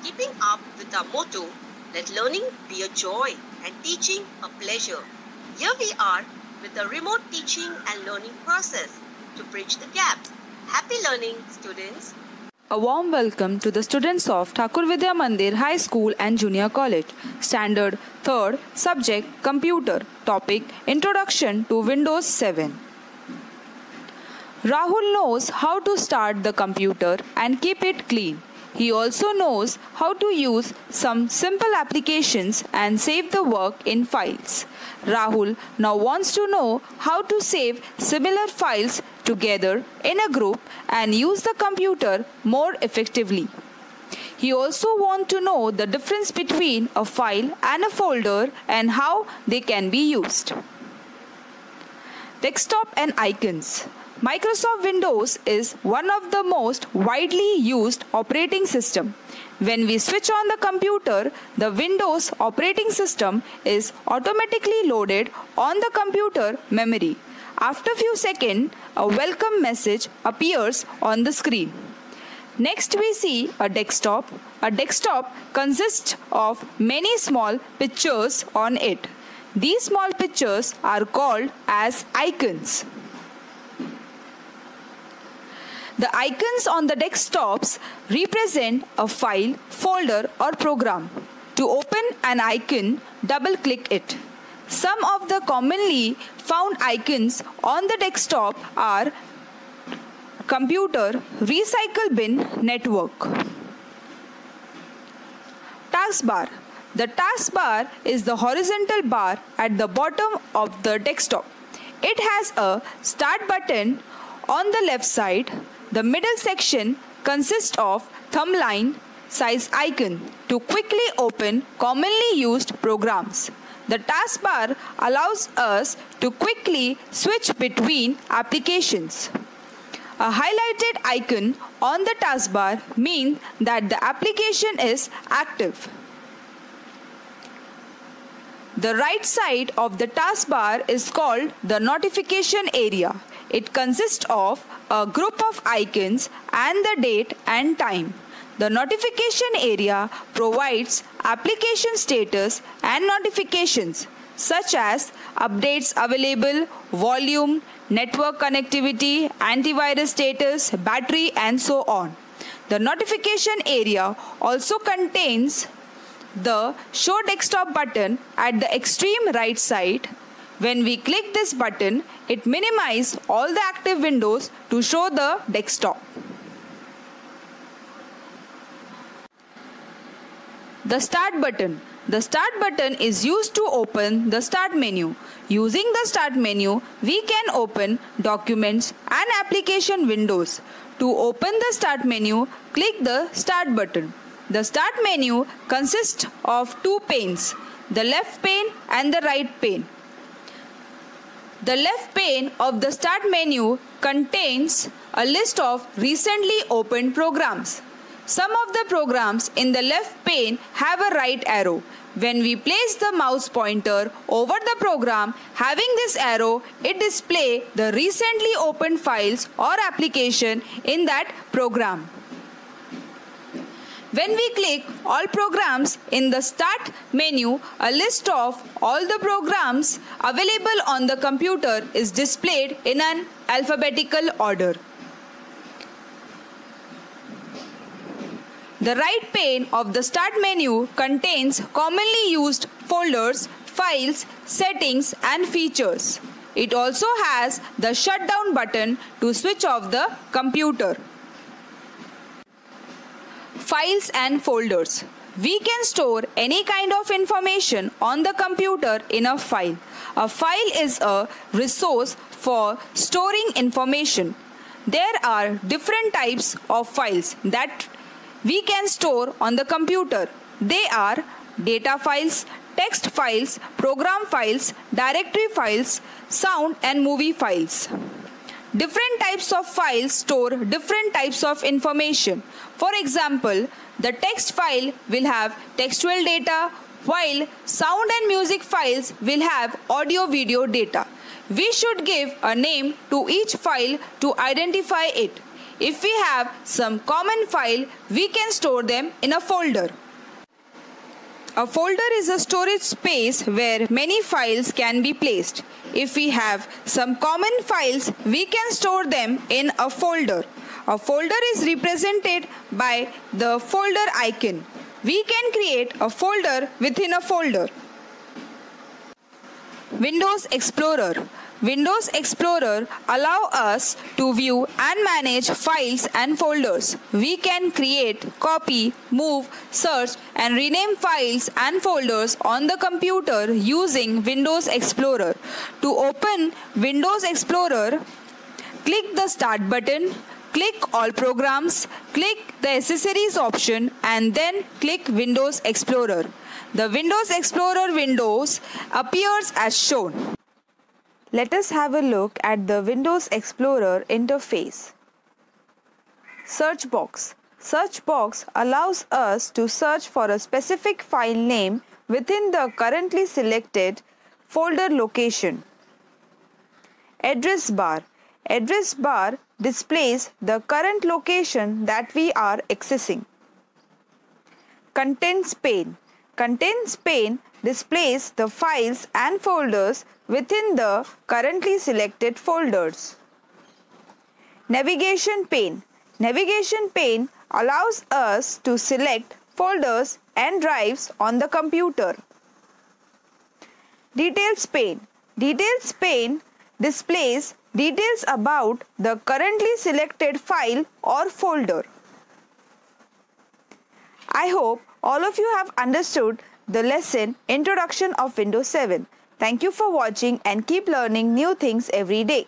keeping up with our motto, let learning be a joy and teaching a pleasure. Here we are with the remote teaching and learning process to bridge the gap. Happy learning, students! A warm welcome to the students of Thakur Vidya Mandir High School and Junior College. Standard 3rd, Subject Computer. Topic Introduction to Windows 7. Rahul knows how to start the computer and keep it clean. He also knows how to use some simple applications and save the work in files. Rahul now wants to know how to save similar files together in a group and use the computer more effectively. He also wants to know the difference between a file and a folder and how they can be used. Desktop and icons. Microsoft Windows is one of the most widely used operating systems. When we switch on the computer, the Windows operating system is automatically loaded on the computer memory. After a few seconds, a welcome message appears on the screen. Next we see a desktop. A desktop consists of many small pictures on it. These small pictures are called as icons. The icons on the desktops represent a file, folder or program. To open an icon, double-click it. Some of the commonly found icons on the desktop are computer, recycle bin, network. Taskbar. The taskbar is the horizontal bar at the bottom of the desktop. It has a start button on the left side. The middle section consists of thumbnail size icon to quickly open commonly used programs. The taskbar allows us to quickly switch between applications. A highlighted icon on the taskbar means that the application is active. The right side of the taskbar is called the notification area. It consists of a group of icons and the date and time. The notification area provides application status and notifications such as updates available, volume, network connectivity, antivirus status, battery and so on. The notification area also contains the Show Desktop button at the extreme right side. When we click this button, it minimizes all the active windows to show the desktop. The Start button. The Start button is used to open the Start menu. Using the Start menu, we can open documents and application windows. To open the Start menu, click the Start button. The Start menu consists of two panes, the left pane and the right pane. The left pane of the Start menu contains a list of recently opened programs. Some of the programs in the left pane have a right arrow. When we place the mouse pointer over the program having this arrow, it displays the recently opened files or application in that program. When we click all programs in the Start menu, a list of all the programs available on the computer is displayed in an alphabetical order. The right pane of the Start menu contains commonly used folders, files, settings and features. It also has the shutdown button to switch off the computer. Files and folders. We can store any kind of information on the computer in a file. A file is a resource for storing information. There are different types of files that we can store on the computer. They are data files, text files, program files, directory files, sound and movie files. Different types of files store different types of information. For example, the text file will have textual data, while sound and music files will have audio-video data. We should give a name to each file to identify it. If we have some common file, we can store them in a folder. A folder is a storage space where many files can be placed. If we have some common files, we can store them in a folder. A folder is represented by the folder icon. We can create a folder within a folder. Windows Explorer. Windows Explorer allows us to view and manage files and folders. We can create, copy, move, search and rename files and folders on the computer using Windows Explorer. To open Windows Explorer, click the Start button, click All Programs, click the Accessories option and then click Windows Explorer. The Windows Explorer windows appears as shown. Let us have a look at the Windows Explorer interface. Search box. Search box allows us to search for a specific file name within the currently selected folder location. Address bar. Address bar displays the current location that we are accessing. Contents pane. Contents pane displays the files and folders within the currently selected folders. Navigation pane. Navigation pane allows us to select folders and drives on the computer. Details pane. Details pane displays details about the currently selected file or folder. I hope all of you have understood the lesson Introduction of Windows 7. Thank you for watching and keep learning new things every day.